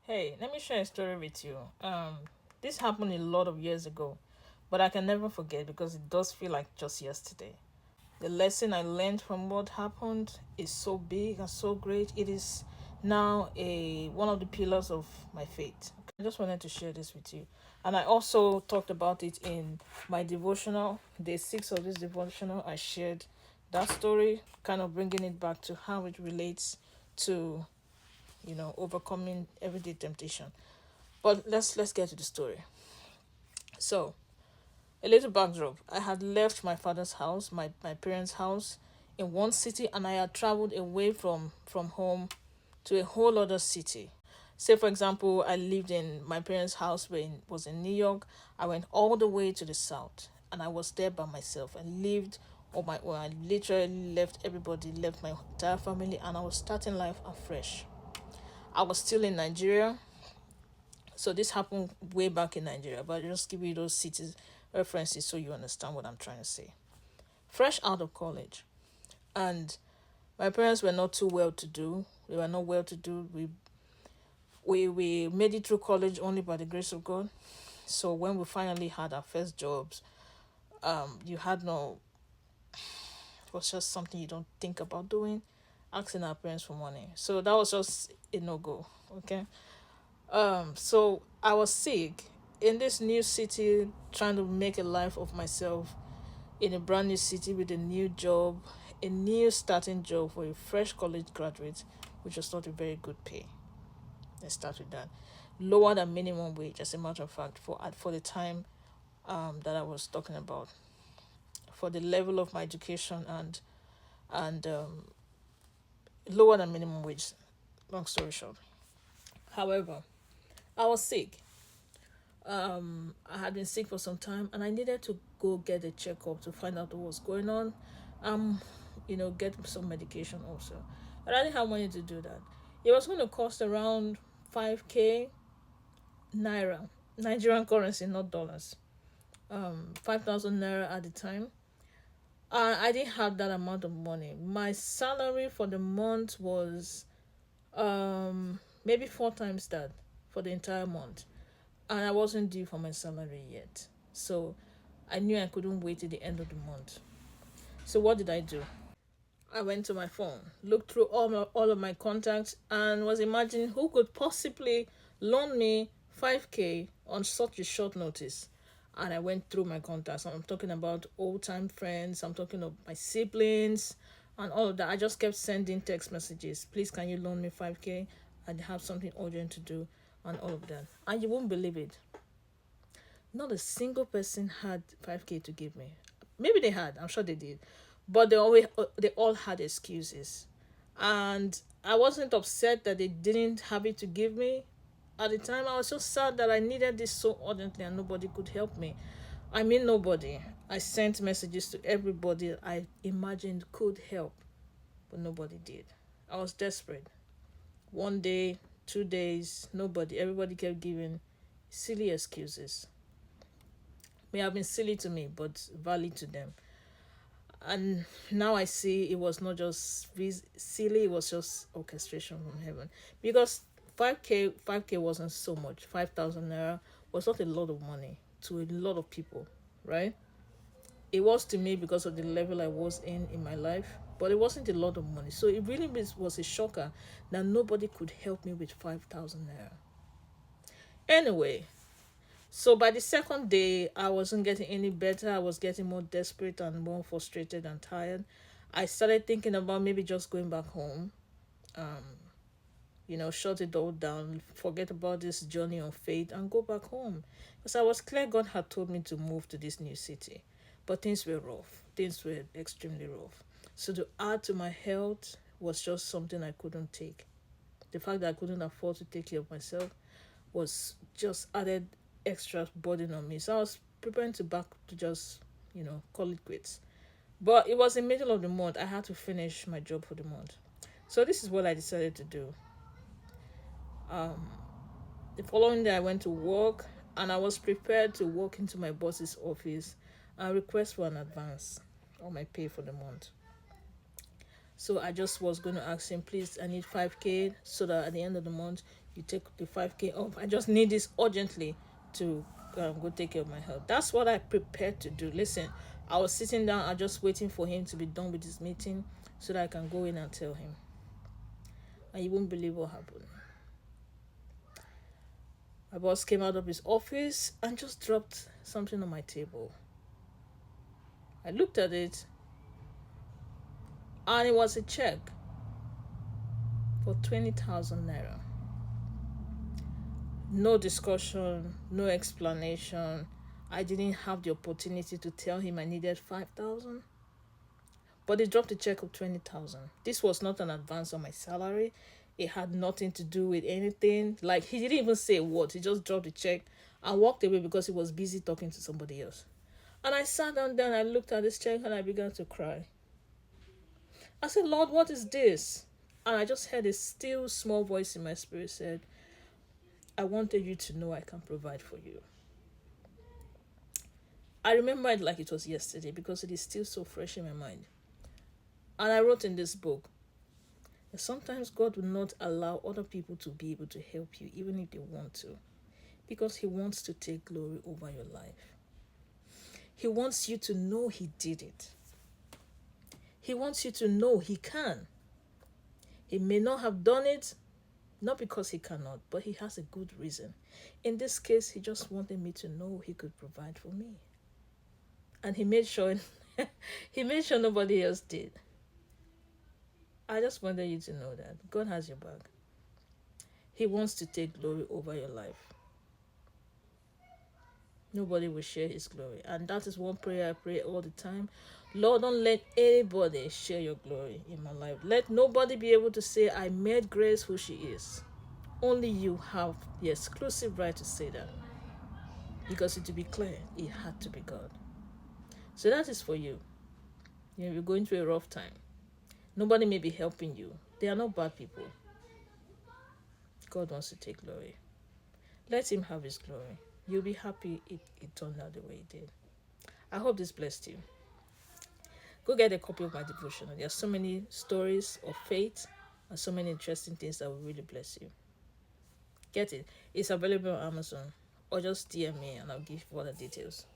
Hey, let me share a story with you. This happened a lot of years ago, but I can never forget because it does feel like just yesterday. The lesson I learned from what happened is so big and so great. It is now a one of the pillars of my faith. I just wanted to share this with you. And I also talked about it in my devotional, day 6 of this devotional. I shared that story, kind of bringing it back to how it relates to overcoming everyday temptation. But let's get to the story. So, a little backdrop. I had left my father's house, my parents' house, in one city, and I had traveled away from home to a whole other city. Say, for example, I lived in my parents' house when was in New York. I went all the way to the south, and I was there by myself. I lived on my own. I literally left everybody, left my entire family, and I was starting life afresh. I was still in Nigeria. So this happened way back in Nigeria, but I'll just give you those cities references so you understand what I'm trying to say. Fresh out of college, and my parents were not too well to do. They were not well to do. We made it through college only by the grace of God. So when we finally had our first jobs, you had no, it was just something you don't think about doing, asking our parents for money. So that was just a no go. Okay. So I was sick in this new city, trying to make a life of myself in a brand new city with a new job, a new starting job for a fresh college graduate, which was not a very good pay. Let's start with that. Lower than minimum wage, as a matter of fact, for the time that I was talking about, for the level of my education and lower than minimum wage. Long story short. However, I was sick. I had been sick for some time and I needed to go get a checkup to find out what was going on. Um, get some medication also. But I didn't have money to do that. It was going to cost around 5k naira, Nigerian currency, not dollars. 5,000 naira at the time. I didn't have that amount of money. My salary for the month was maybe four times that for the entire month, and I wasn't due for my salary yet. So I knew I couldn't wait till the end of the month. So what did I do? I went to my phone, looked through all of my contacts, and was imagining who could possibly loan me 5k on such a short notice. And I went through my contacts. I'm talking about old time friends, I'm talking of my siblings, and all of that. I just kept sending text messages. Please, can you loan me 5k? I have something urgent to do, and all of that. And you won't believe it. Not a single person had 5k to give me. Maybe they had, I'm sure they did. But they all had excuses. And I wasn't upset that they didn't have it to give me. At the time I was so sad that I needed this so urgently and nobody could help me. I mean nobody. I sent messages to everybody I imagined could help, but nobody did. I was desperate. One day, 2 days, nobody. Everybody kept giving silly excuses. May have been silly to me, but valid to them. And now I see it was not just silly; it was just orchestration from heaven. Because 5k wasn't so much. 5,000 naira was not a lot of money to a lot of people, right? It was to me because of the level I was in my life, but it wasn't a lot of money. So it really was a shocker that nobody could help me with 5,000 naira. Anyway, so by the second day, I wasn't getting any better. I was getting more desperate and more frustrated and tired. I started thinking about maybe just going back home, shut it all down, forget about this journey of faith, and go back home. Because I was clear God had told me to move to this new city. But things were rough. Things were extremely rough. So to add to my health was just something I couldn't take. The fact that I couldn't afford to take care of myself was just added extra burden on me. So I was preparing to back to just, call it quits. But it was in the middle of the month. I had to finish my job for the month. So this is what I decided to do. The following day I went to work and I was prepared to walk into my boss's office and request for an advance on my pay for the month. So I just was going to ask him, please, I need 5k so that at the end of the month You take the 5K off. I just need this urgently to go take care of my health. That's what I prepared to do. Listen, I was sitting down, I just waiting for him to be done with his meeting so that I can go in and tell him. And you won't believe what happened. My boss came out of his office and just dropped something on my table. I looked at it and it was a check for 20,000 naira. No discussion, no explanation. I didn't have the opportunity to tell him I needed 5,000. But he dropped a check of 20,000. This was not an advance on my salary. It had nothing to do with anything. Like, he didn't even say a word. He just dropped the check and walked away because he was busy talking to somebody else. And I sat down there and I looked at this check and I began to cry. I said, Lord, what is this? And I just heard a still small voice in my spirit said, I wanted you to know I can provide for you. I remember it like it was yesterday because it is still so fresh in my mind. And I wrote in this book that sometimes God will not allow other people to be able to help you even if they want to, because he wants to take glory over your life. He wants you to know he did it. He wants you to know he can. He may not have done it, not because he cannot, but he has a good reason. In this case, he just wanted me to know he could provide for me. And he made sure nobody else did. I just wanted you to know that God has your back. He wants to take glory over your life. Nobody will share his glory. And that is one prayer I pray all the time. Lord, don't let anybody share your glory in my life. Let nobody be able to say, I made Grace who she is. Only you have the exclusive right to say that. Because to be clear, it had to be God. So that is for you. You're going through a rough time. Nobody may be helping you. They are not bad people. God wants to take glory. Let him have his glory. You'll be happy it turned out the way it did. I hope this blessed you. Go get a copy of my devotional. There are so many stories of faith and so many interesting things that will really bless you. Get it. It's available on Amazon. Or just DM me and I'll give you all the details.